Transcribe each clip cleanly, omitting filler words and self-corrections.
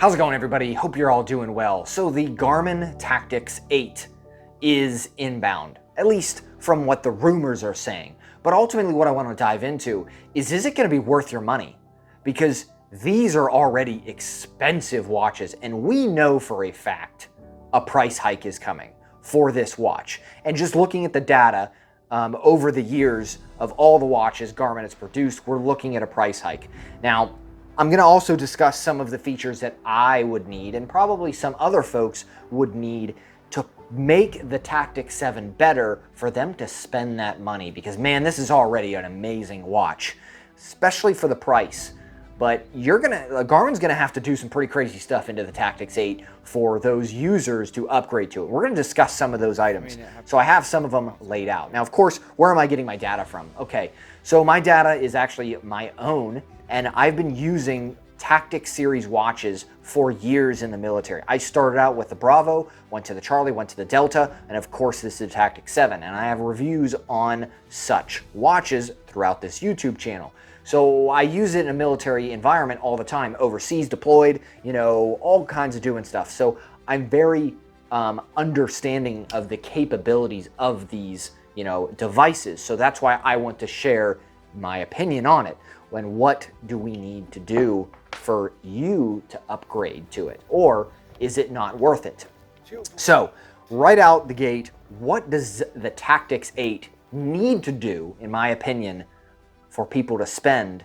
How's it going, everybody? Hope you're all doing well. So the Garmin Tactix 8 is inbound, at least from what the rumors are saying. But ultimately what I want to dive into is it going to be worth your money? Because these are already expensive watches, and we know for a fact a price hike is coming for this watch. And just looking at the data over the years of all the watches Garmin has produced, we're looking at a price hike. Now, I'm going to also discuss some of the features that I would need and probably some other folks would need to make the Tactix 7 better for them to spend that money, because man, this is already an amazing watch, especially for the price. But Garmin's gonna have to do some pretty crazy stuff into the Tactix 8 for those users to upgrade to it. We're gonna discuss some of those items. So I have some of them laid out. Now, of course, where am I getting my data from? Okay, so my data is actually my own, and I've been using Tactix series watches for years in the military. I started out with the Bravo, went to the Charlie, went to the Delta, and of course this is the Tactix 7, and I have reviews on such watches throughout this YouTube channel. So I use it in a military environment all the time, overseas, deployed, all kinds of doing stuff. So I'm very understanding of the capabilities of these, devices. So that's why I want to share my opinion on it. When what do we need to do for you to upgrade to it? Or is it not worth it? So right out the gate, what does the Tactix 8 need to do, in my opinion, for people to spend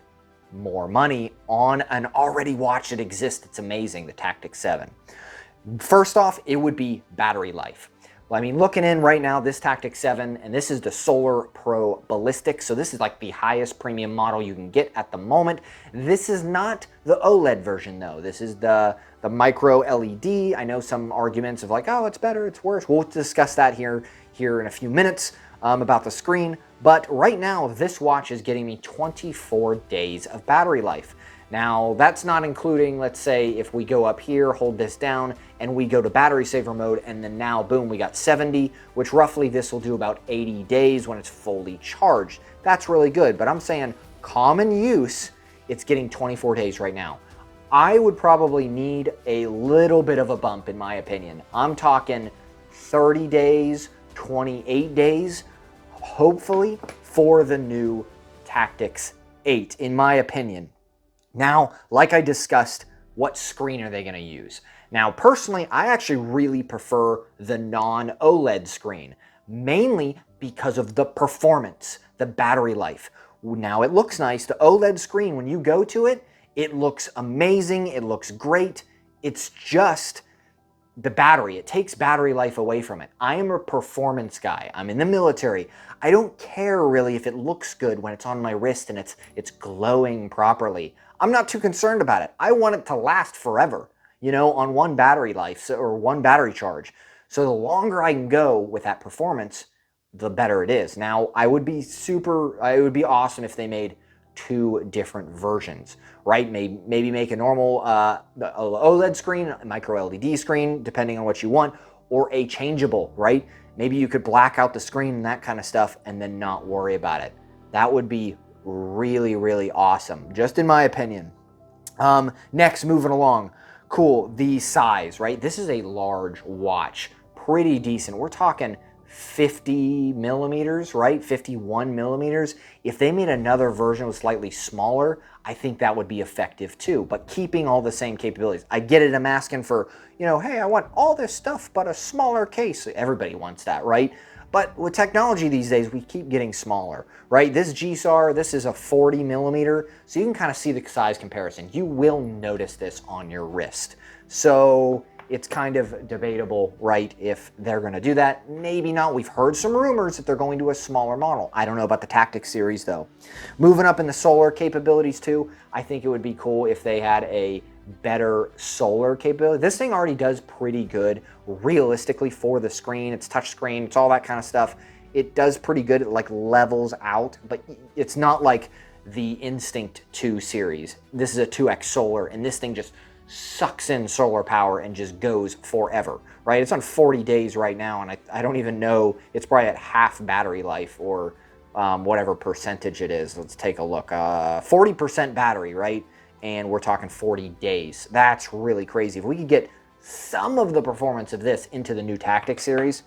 more money on an already watch that exists? It's amazing, the Tactix 7. First off, it would be battery life. Well, I mean, looking in right now, this Tactix 7, and this is the Solar Pro Ballistic, so this is like the highest premium model you can get at the moment. This is not the OLED version, though. This is the micro LED. I know some arguments of like, oh, it's better, it's worse. We'll discuss that here in a few minutes about the screen. But right now, this watch is getting me 24 days of battery life. Now, that's not including, let's say, if we go up here, hold this down, and we go to battery saver mode, and then now, boom, we got 70, which roughly this will do about 80 days when it's fully charged. That's really good, but I'm saying common use, it's getting 24 days right now. I would probably need a little bit of a bump, in my opinion. I'm talking 30 days, 28 days, hopefully, for the new Tactix 8, in my opinion. Now, like I discussed, what screen are they going to use? Now, personally, I actually really prefer the non-OLED screen, mainly because of the performance, the battery life. Now, it looks nice. The OLED screen, when you go to it, it looks amazing. It looks great. It's just the battery. It takes battery life away from it. I am a performance guy. I'm in the military. I don't care really if it looks good when it's on my wrist and it's glowing properly. I'm not too concerned about it. I want it to last forever, on one battery life or one battery charge. So the longer I can go with that performance, the better it is. Now, it would be awesome if they made two different versions, right? Maybe make a normal OLED screen, a micro LED screen, depending on what you want, or a changeable, right? Maybe you could black out the screen and that kind of stuff and then not worry about it. That would be really, really awesome, just in my opinion. Next, moving along. Cool, the size, right? This is a large watch, pretty decent. We're talking 50 millimeters, right? 51 millimeters. If they made another version with slightly smaller, I think that would be effective too, but keeping all the same capabilities. I get it, I'm asking for, hey, I want all this stuff, but a smaller case. Everybody wants that, right? But with technology these days, we keep getting smaller, right? This GSAR, this is a 40 millimeter, so you can kind of see the size comparison. You will notice this on your wrist. So it's kind of debatable, right, if they're going to do that. Maybe not. We've heard some rumors that they're going to a smaller model. I don't know about the Tactix series, though. Moving up in the solar capabilities, too, I think it would be cool if they had a better solar capability. This thing already does pretty good, realistically, for the screen. It's touch screen. It's all that kind of stuff. It does pretty good. It, like, levels out, but it's not like the Instinct 2 series. This is a 2X solar, and this thing just sucks in solar power and just goes forever, right? It's on 40 days right now, and I don't even know, it's probably at half battery life or whatever percentage it is. Let's take a look. 40% battery, right? and we're talking 40 days. That's really crazy. If we could get some of the performance of this into the new Tactix series,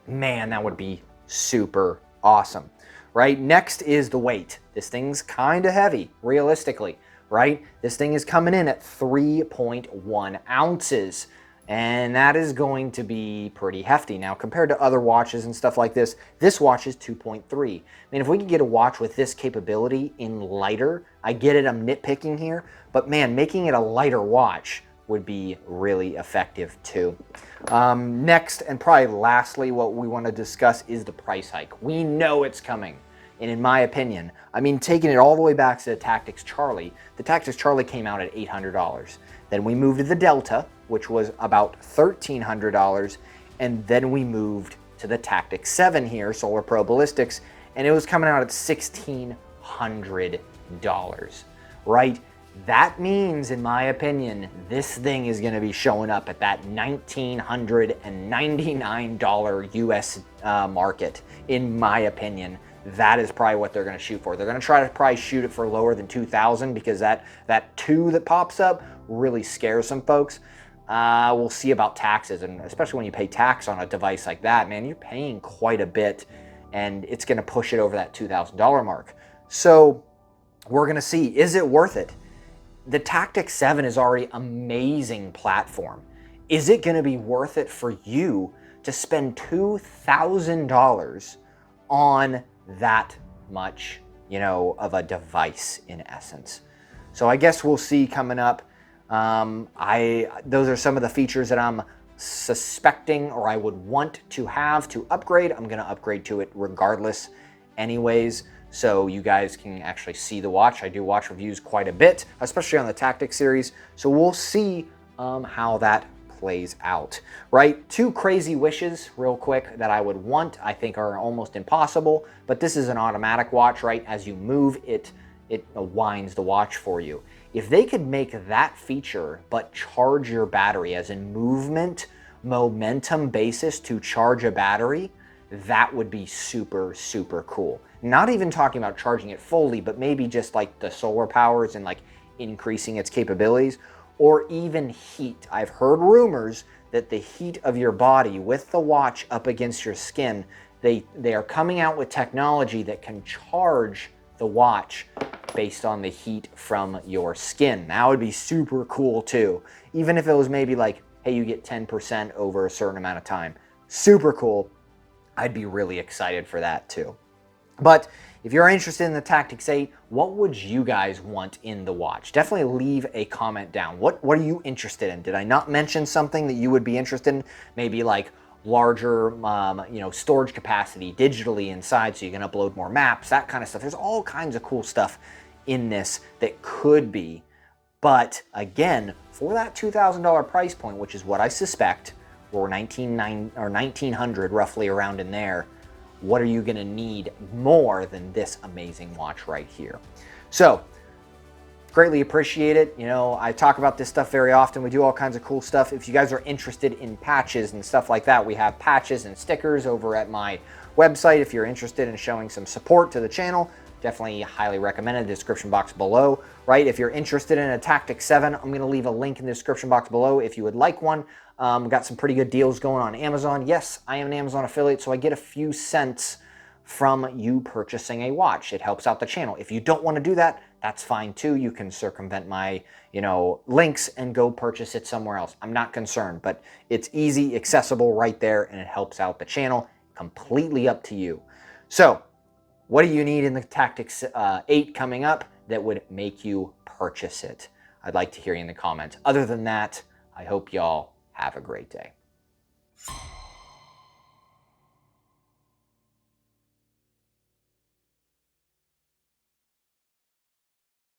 man, that would be super awesome, right? Next is the weight. This thing's kind of heavy, realistically, right? This thing is coming in at 3.1 ounces, and that is going to be pretty hefty. Now, compared to other watches and stuff like this, this watch is 2.3. I mean, if we could get a watch with this capability in lighter, I get it, I'm nitpicking here, but man, making it a lighter watch would be really effective too. Next, and probably lastly, what we want to discuss is the price hike. We know it's coming. And in my opinion, I mean, taking it all the way back to the Tactix Charlie, the Tactix Charlie came out at $800. Then we moved to the Delta, which was about $1,300. And then we moved to the Tactix 7 here, Solar Pro Ballistics, and it was coming out at $1,600, right? That means, in my opinion, this thing is going to be showing up at that $1,999 US market, in my opinion. That is probably what they're going to shoot for. They're going to try to probably shoot it for lower than 2,000 because that 2 that pops up really scares some folks. We'll see about taxes, and especially when you pay tax on a device like that, man, you're paying quite a bit, and it's going to push it over that $2,000 mark. So we're going to see, is it worth it? The Tactix 7 is already an amazing platform. Is it going to be worth it for you to spend $2,000 on that much, you know, of a device in essence? So I guess we'll see coming up. Those are some of the features that I'm suspecting or I would want to have to upgrade. I'm going to upgrade to it regardless anyways, so you guys can actually see the watch. I do watch reviews quite a bit, especially on the Tactix series, so we'll see how that plays out, right? 2 crazy wishes real quick that I would want, I think are almost impossible, but this is an automatic watch, right? As you move it, it winds the watch for you. If they could make that feature, but charge your battery as in movement, momentum basis to charge a battery, that would be super, super cool. Not even talking about charging it fully, but maybe just like the solar powers and like increasing its capabilities, or even heat. I've heard rumors that the heat of your body with the watch up against your skin, they are coming out with technology that can charge the watch based on the heat from your skin. That would be super cool too. Even if it was maybe like, hey, you get 10% over a certain amount of time. Super cool. I'd be really excited for that too. But if you're interested in the Tactix 8, what would you guys want in the watch? Definitely leave a comment down. What are you interested in? Did I not mention something that you would be interested in? Maybe like larger storage capacity digitally inside so you can upload more maps, that kind of stuff. There's all kinds of cool stuff in this that could be. But again, for that $2,000 price point, which is what I suspect, or $1,900 roughly around in there, what are you going to need more than this amazing watch right here? So greatly appreciate it. You know, I talk about this stuff very often. We do all kinds of cool stuff. If you guys are interested in patches and stuff like that, we have patches and stickers over at my website. If you're interested in showing some support to the channel, definitely highly recommend it in the description box below, right? If you're interested in a Tactix 7, I'm going to leave a link in the description box below if you would like one. We've got some pretty good deals going on Amazon. Yes, I am an Amazon affiliate, so I get a few cents from you purchasing a watch. It helps out the channel. If you don't want to do that, that's fine too. You can circumvent my, links and go purchase it somewhere else. I'm not concerned, but it's easy, accessible right there, and it helps out the channel. Completely up to you. So, what do you need in the Tactix 8 coming up that would make you purchase it? I'd like to hear you in the comments. Other than that, I hope y'all have a great day.